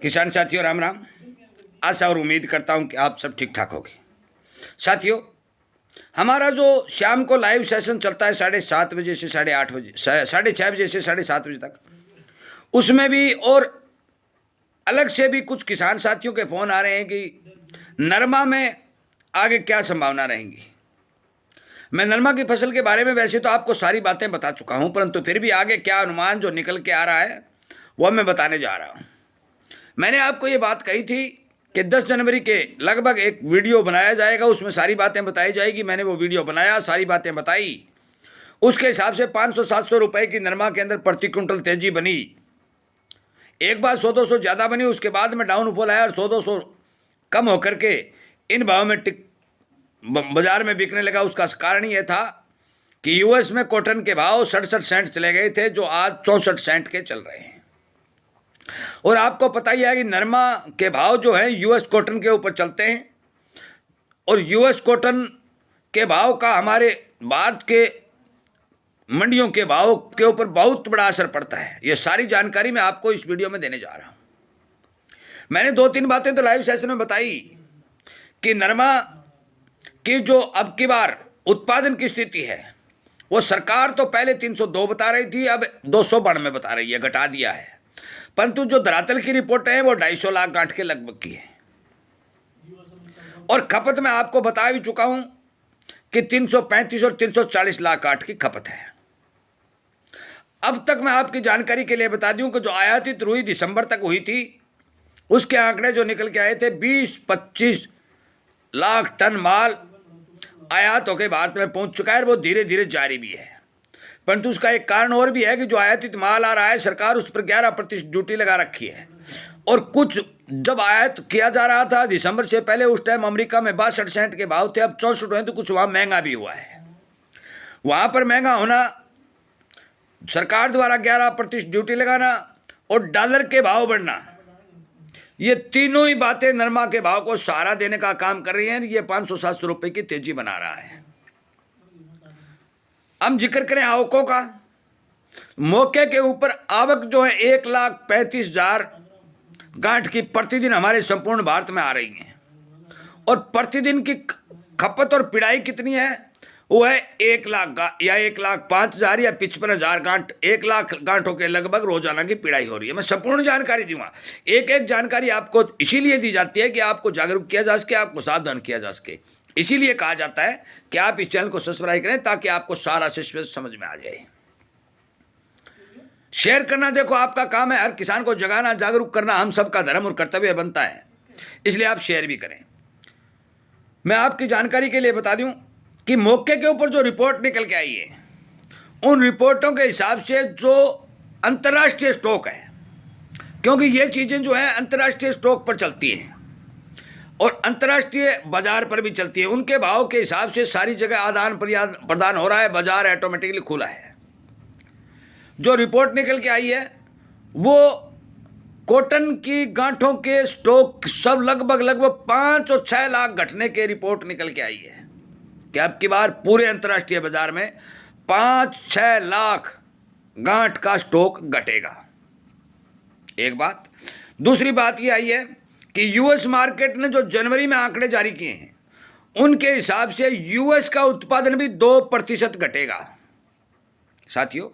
किसान साथियों राम राम। आशा और उम्मीद करता हूं कि आप सब ठीक ठाक होंगे। साथियों, हमारा जो शाम को लाइव सेशन चलता है 7:30 बजे से 8:30 बजे, 6:30 बजे से 7:30 बजे तक, उसमें भी और अलग से भी कुछ किसान साथियों के फ़ोन आ रहे हैं कि नरमा में आगे क्या संभावना रहेंगी। मैं नरमा की फसल के बारे में वैसे तो आपको सारी बातें बता चुका हूं, परंतु फिर भी आगे क्या अनुमान जो निकल के आ रहा है वह मैं बताने जा रहा हूं। मैंने आपको ये बात कही थी कि 10 जनवरी के लगभग एक वीडियो बनाया जाएगा, उसमें सारी बातें बताई जाएगी। मैंने वो वीडियो बनाया, सारी बातें बताई। उसके हिसाब से 500-700 रुपए की नरमा के अंदर प्रति क्विंटल तेजी बनी। एक बार 100-200 ज़्यादा बनी, उसके बाद में डाउनफॉल आया और 100-200 कम होकर के इन भाव में बाजार में बिकने लगा। उसका कारण ये था कि यूएस में कॉटन के भाव 67 सेंट चले गए थे, जो आज 64 सेंट के चल रहे हैं। और आपको पता ही है कि नरमा के भाव जो है यूएस कॉटन के ऊपर चलते हैं, और यूएस कॉटन के भाव का हमारे भारत के मंडियों के भाव के ऊपर बहुत बड़ा असर पड़ता है। ये सारी जानकारी मैं आपको इस वीडियो में देने जा रहा हूं। मैंने 2-3 बातें तो लाइव सेशन में बताई कि नरमा की जो अब की बार उत्पादन की स्थिति है, वो सरकार तो पहले 302 बता रही थी, अब 292 बता रही है, घटा दिया है। परंतु जो धरातल की रिपोर्ट है वो 250 लाख गांठ के लगभग की है। और खपत में आपको बता भी चुका हूं कि 335 और 340 लाख गांठ की खपत है। अब तक मैं आपकी जानकारी के लिए बता दूं कि जो आयातित रुई दिसंबर तक हुई थी, उसके आंकड़े जो निकल के आए थे 20-25 लाख टन माल आयात होकर भारत में पहुंच चुका है, और वो धीरे धीरे जारी भी है। परंतु उसका एक कारण और भी है कि जो आयातित माल आ रहा है, सरकार उस पर 11% ड्यूटी लगा रखी है। और कुछ जब आयात किया जा रहा था दिसंबर से पहले, उस टाइम अमेरिका में 62 सेंट के भाव थे, अब 64 हुए, तो कुछ वहाँ महंगा भी हुआ है। वहाँ पर महंगा होना, सरकार द्वारा 11% ड्यूटी लगाना और डॉलर के भाव बढ़ना, ये तीनों ही बातें नरमा के भाव को सहारा देने का काम कर रही हैं। ये 500-700 रुपये की तेजी बना रहा है। हम जिक्र करें आवकों का, मौके के ऊपर आवक जो है 1,35,000 गांठ की प्रतिदिन हमारे संपूर्ण भारत में आ रही है। और प्रतिदिन की खपत और पिड़ाई कितनी है, वो है 1 लाख या 1,05,000 या 55,000 गांठ, 1 लाख गांठों के लगभग रोजाना की पिड़ाई हो रही है। मैं संपूर्ण जानकारी दूंगा। एक एक जानकारी आपको इसीलिए दी जाती है कि आपको जागरूक किया जा सके, आपको सावधान किया जा सके। इसीलिए कहा जाता है कि आप इस चैनल को सब्सक्राइब करें ताकि आपको सारा सिस्टम समझ में आ जाए। शेयर करना देखो आपका काम है, हर किसान को जगाना, जागरूक करना हम सबका धर्म और कर्तव्य बनता है, इसलिए आप शेयर भी करें। मैं आपकी जानकारी के लिए बता दूं कि मौके के ऊपर जो रिपोर्ट निकल के आई है, उन रिपोर्टों के हिसाब से जो अंतर्राष्ट्रीय स्टॉक है, क्योंकि ये चीजें जो है अंतर्राष्ट्रीय स्टॉक पर चलती हैं और अंतर्राष्ट्रीय बाजार पर भी चलती है, उनके भाव के हिसाब से सारी जगह आदान प्रदान हो रहा है, बाजार ऑटोमेटिकली खुला है। जो रिपोर्ट निकल के आई है वो कॉटन की गांठों के स्टॉक सब लगभग 5 और 6 लाख घटने के रिपोर्ट निकल के आई है कि अब की बार पूरे अंतर्राष्ट्रीय बाजार में 5-6 लाख गांठ का स्टॉक घटेगा। एक बात। दूसरी बात ये आई है कि यूएस मार्केट ने जो जनवरी में आंकड़े जारी किए हैं, उनके हिसाब से यूएस का उत्पादन भी 2% घटेगा। साथियों,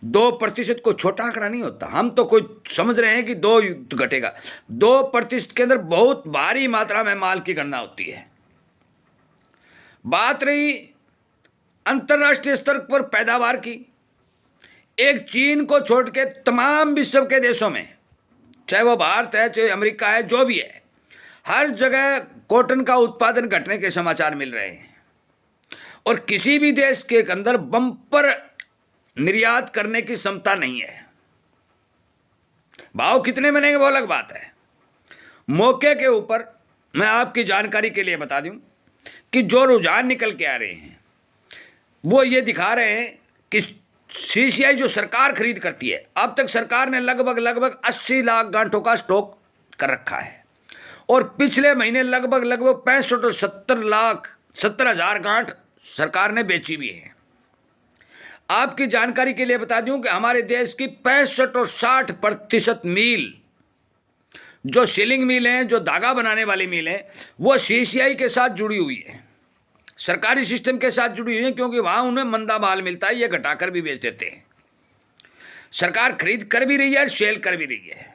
2% कोई छोटा आंकड़ा नहीं होता। हम तो कोई समझ रहे हैं कि 2 घटेगा, 2% के अंदर बहुत भारी मात्रा में माल की गणना होती है। बात रही अंतर्राष्ट्रीय स्तर पर पैदावार की, एक चीन को छोड़ के तमाम विश्व के देशों में, चाहे वो भारत है चाहे अमेरिका है, जो भी है, हर जगह कॉटन का उत्पादन घटने के समाचार मिल रहे हैं। और किसी भी देश के अंदर बम्पर निर्यात करने की क्षमता नहीं है। भाव कितने बनेंगे वो अलग बात है। मौके के ऊपर मैं आपकी जानकारी के लिए बता दूं कि जो रुझान निकल के आ रहे हैं वो ये दिखा रहे हैं कि सीसीआई जो सरकार खरीद करती है, अब तक सरकार ने लगभग 80 लाख गांठों का स्टॉक कर रखा है, और पिछले महीने लगभग 65 और 70,000 गांठ सरकार ने बेची भी है। आपकी जानकारी के लिए बता दूं कि हमारे देश की 65 और 60% मील जो शिलिंग मिल हैं, जो धागा बनाने वाली मिल है, वो सीसीआई के साथ जुड़ी हुई है, सरकारी सिस्टम के साथ जुड़ी हुई है, क्योंकि वहां उन्हें मंदा माल मिलता है, ये घटाकर भी बेच देते हैं। सरकार खरीद कर भी रही है, सेल कर भी रही है,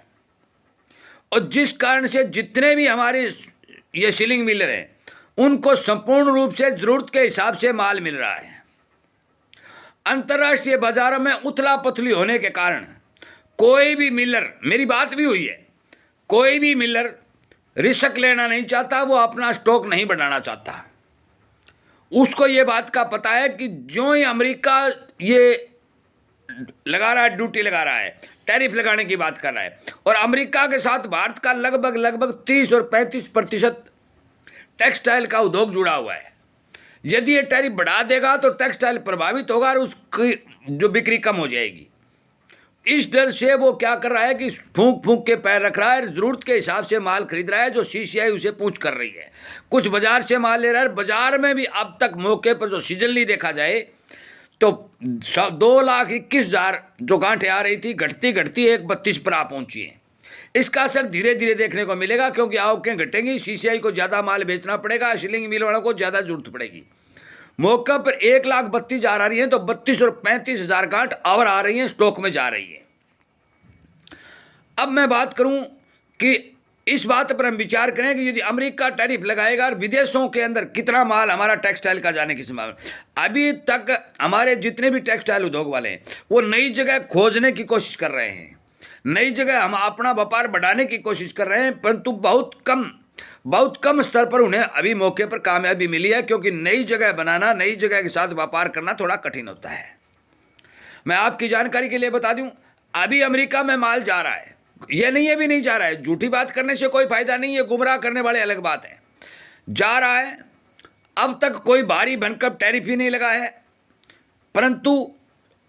और जिस कारण से जितने भी हमारे ये शिलिंग मिलर हैं उनको संपूर्ण रूप से जरूरत के हिसाब से माल मिल रहा है। अंतर्राष्ट्रीय बाजारों में उथला पथली होने के कारण कोई भी मिलर, मेरी बात भी हुई है, कोई भी मिलर रिस्क लेना नहीं चाहता, वो अपना स्टॉक नहीं बढ़ाना चाहता। उसको ये बात का पता है कि जो ही अमेरिका ये लगा रहा है, ड्यूटी लगा रहा है, टैरिफ लगाने की बात कर रहा है, और अमेरिका के साथ भारत का लगभग 30 और 35% टेक्सटाइल का उद्योग जुड़ा हुआ है। यदि ये टैरिफ बढ़ा देगा तो टेक्सटाइल प्रभावित होगा और उसकी जो बिक्री कम हो जाएगी। इस डर से वो क्या कर रहा है कि फूंक फूंक के पैर रख रहा है, जरूरत के हिसाब से माल खरीद रहा है, जो सीसीआई उसे पूछ कर रही है। कुछ बाजार से माल ले रहा है, बाजार में भी अब तक मौके पर जो सीजनली देखा जाए तो 2,21,000 जो गांठें आ रही थी, घटती घटती 1,32 पर आ पहुंची है। इसका असर धीरे धीरे देखने को मिलेगा, क्योंकि आवकें घटेंगी, सीसीआई को ज़्यादा माल बेचना पड़ेगा, शिलिंग मिल वालों को ज़्यादा जरूरत पड़ेगी। मौका पर 1,32,000 आ रही है, तो 32 और 35,000 गांठ और आ रही हैं, स्टॉक में जा रही है। अब मैं बात करूं कि इस बात पर हम विचार करें कि यदि अमेरिका टैरिफ लगाएगा और विदेशों के अंदर कितना माल हमारा टेक्सटाइल का जाने की संभावना। अभी तक हमारे जितने भी टेक्सटाइल उद्योग वाले हैं वो नई जगह खोजने की कोशिश कर रहे हैं, नई जगह हम अपना व्यापार बढ़ाने की कोशिश कर रहे हैं, परंतु बहुत कम स्तर पर उन्हें अभी मौके पर कामयाबी मिली है, क्योंकि नई जगह बनाना, नई जगह के साथ व्यापार करना थोड़ा कठिन होता है। मैं आपकी जानकारी के लिए बता दूं, अभी अमेरिका में माल जा रहा है, ये नहीं है भी नहीं जा रहा है, झूठी बात करने से कोई फायदा नहीं है, गुमराह करने वाले अलग बात है, जा रहा है। अब तक कोई भारी भरकम टैरिफ ही नहीं लगा है, परंतु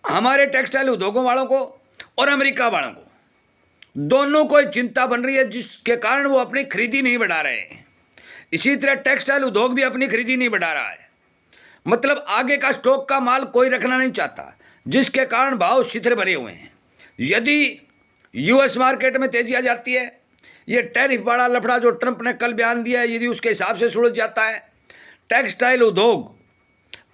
हमारे टेक्सटाइल उद्योगों वालों को और अमेरिका वालों को दोनों को चिंता बन रही है, जिसके कारण वो अपनी खरीदी नहीं बढ़ा रहे हैं। इसी तरह टेक्सटाइल उद्योग भी अपनी खरीदी नहीं बढ़ा रहा है, मतलब आगे का स्टॉक का माल कोई रखना नहीं चाहता, जिसके कारण भाव शिथिल बने हुए हैं। यदि यूएस मार्केट में तेजी आ जाती है, ये टैरिफ वाला लफड़ा जो ट्रंप ने कल बयान दिया है, यदि उसके हिसाब से सुलझ जाता है, टेक्सटाइल उद्योग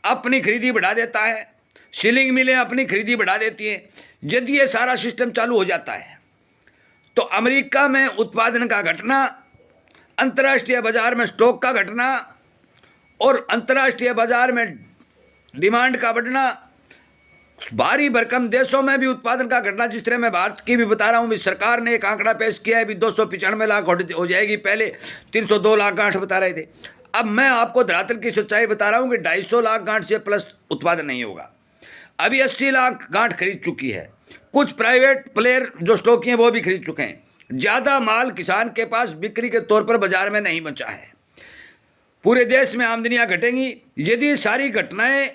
अपनी खरीदी बढ़ा देता है, शिलिंग मिलें अपनी खरीदी बढ़ा देती हैं। यदि ये सारा सिस्टम चालू हो जाता है तो अमेरिका में उत्पादन का घटना, अंतर्राष्ट्रीय बाजार में स्टॉक का घटना और अंतर्राष्ट्रीय बाजार में डिमांड का बढ़ना, भारी भरकम देशों में भी उत्पादन का घटना, जिस तरह मैं भारत की भी बता रहा हूँ, भी सरकार ने एक आंकड़ा पेश किया है, भी 295 लाख हो जाएगी, पहले 302 लाख गांठ बता रहे थे। अब मैं आपको धरातल की सच्चाई बता रहा हूँ कि 250 लाख गांठ से प्लस उत्पादन नहीं होगा। अभी 80 लाख गांठ खरीद चुकी है, कुछ प्राइवेट प्लेयर जो स्टॉकी हैं वो भी खरीद चुके हैं। ज़्यादा माल किसान के पास बिक्री के तौर पर बाजार में नहीं बचा है। पूरे देश में आमदनियाँ घटेंगी यदि सारी घटनाएं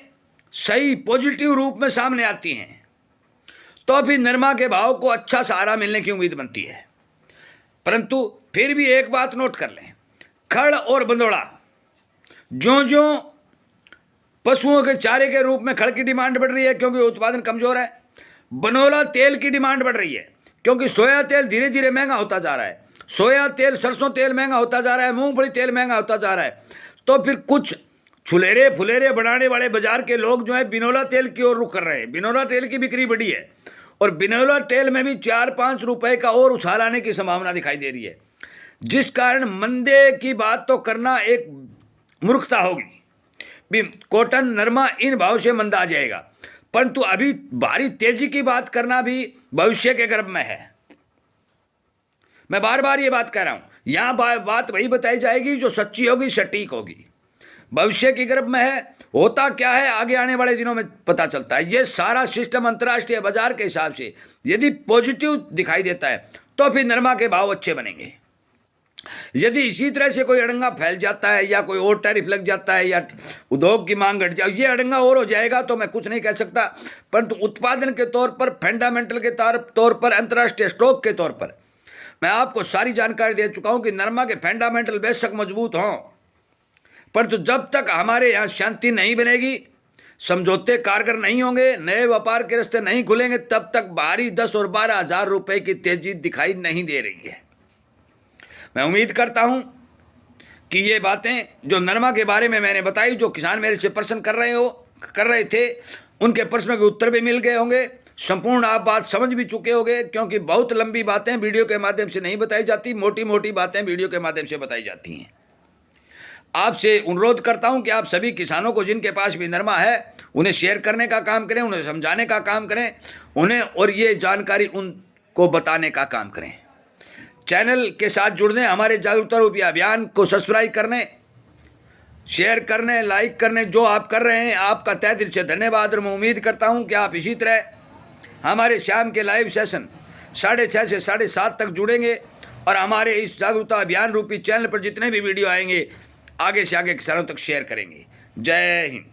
सही पॉजिटिव रूप में सामने आती हैं, तो फिर निरमा के भाव को अच्छा सहारा मिलने की उम्मीद बनती है। परंतु फिर भी एक बात नोट कर लें, खड़ और बंदोड़ा, ज्यों पशुओं के चारे के रूप में खड़ की डिमांड बढ़ रही है क्योंकि उत्पादन कमजोर है, बनोला तेल की डिमांड बढ़ रही है क्योंकि सोया तेल धीरे धीरे महंगा होता जा रहा है, सोया तेल, सरसों तेल महंगा होता जा रहा है, मूंगफली तेल महंगा होता जा रहा है। तो फिर कुछ छुलेरे फुलेरे बनाने वाले बाजार के लोग जो है बिनोला तेल की ओर रुख कर रहे हैं। बिनोला तेल की बिक्री बढ़ी है और बिनोला तेल में भी 4-5 रुपए का और उछाल आने की संभावना दिखाई दे रही है, जिस कारण मंदे की बात तो करना एक मूर्खता होगी। भी कॉटन, नरमा इन भाव से मंदा आ जाएगा, परंतु अभी भारी तेजी की बात करना भी भविष्य के गर्भ में है। मैं बार बार ये बात कह रहा हूं, यहां बात वही बताई जाएगी जो सच्ची होगी, सटीक होगी, भविष्य के गर्भ में है। होता क्या है आगे आने वाले दिनों में पता चलता है। ये सारा सिस्टम अंतर्राष्ट्रीय बाजार के हिसाब से यदि पॉजिटिव दिखाई देता है तो फिर नरमा के भाव अच्छे बनेंगे। यदि इसी तरह से कोई अड़ंगा फैल जाता है या कोई और टैरिफ लग जाता है या उद्योग की मांग घट जाए, ये अड़ंगा और हो जाएगा तो मैं कुछ नहीं कह सकता, परंतु उत्पादन के तौर पर, फंडामेंटल के तौर पर, अंतर्राष्ट्रीय स्टॉक के तौर पर मैं आपको सारी जानकारी दे चुका हूं कि नरमा के फंडामेंटल बेशक मजबूत हों, परंतु जब तक हमारे यहाँ शांति नहीं बनेगी, समझौते कारगर नहीं होंगे, नए व्यापार के रास्ते नहीं खुलेंगे, तब तक भारी 10 और 12 हज़ार रुपए की तेजी दिखाई नहीं दे रही है। मैं उम्मीद करता हूँ कि ये बातें जो नरमा के बारे में मैंने बताई, जो किसान मेरे से प्रश्न कर रहे थे, उनके प्रश्नों के उत्तर भी मिल गए होंगे। संपूर्ण आप बात समझ भी चुके होंगे, क्योंकि बहुत लंबी बातें वीडियो के माध्यम से नहीं बताई जाती, मोटी मोटी बातें वीडियो के माध्यम से बताई जाती हैं। आपसे अनुरोध करता हूं कि आप सभी किसानों को जिनके पास भी नरमा है उन्हें शेयर करने का काम करें, उन्हें समझाने का काम करें, उन्हें और ये जानकारी उनको बताने का काम करें। चैनल के साथ जुड़ने, हमारे जागरूकता रूपी अभियान को सब्सक्राइब करने, शेयर करने, लाइक करने, जो आप कर रहे हैं आपका तहे दिल से धन्यवाद। और मैं उम्मीद करता हूं कि आप इसी तरह हमारे शाम के लाइव सेशन 6:30 से 7:30 तक जुड़ेंगे और हमारे इस जागरूकता अभियान रूपी चैनल पर जितने भी वीडियो आएंगे आगे से आगे किसानों तक शेयर करेंगे। जय हिंद।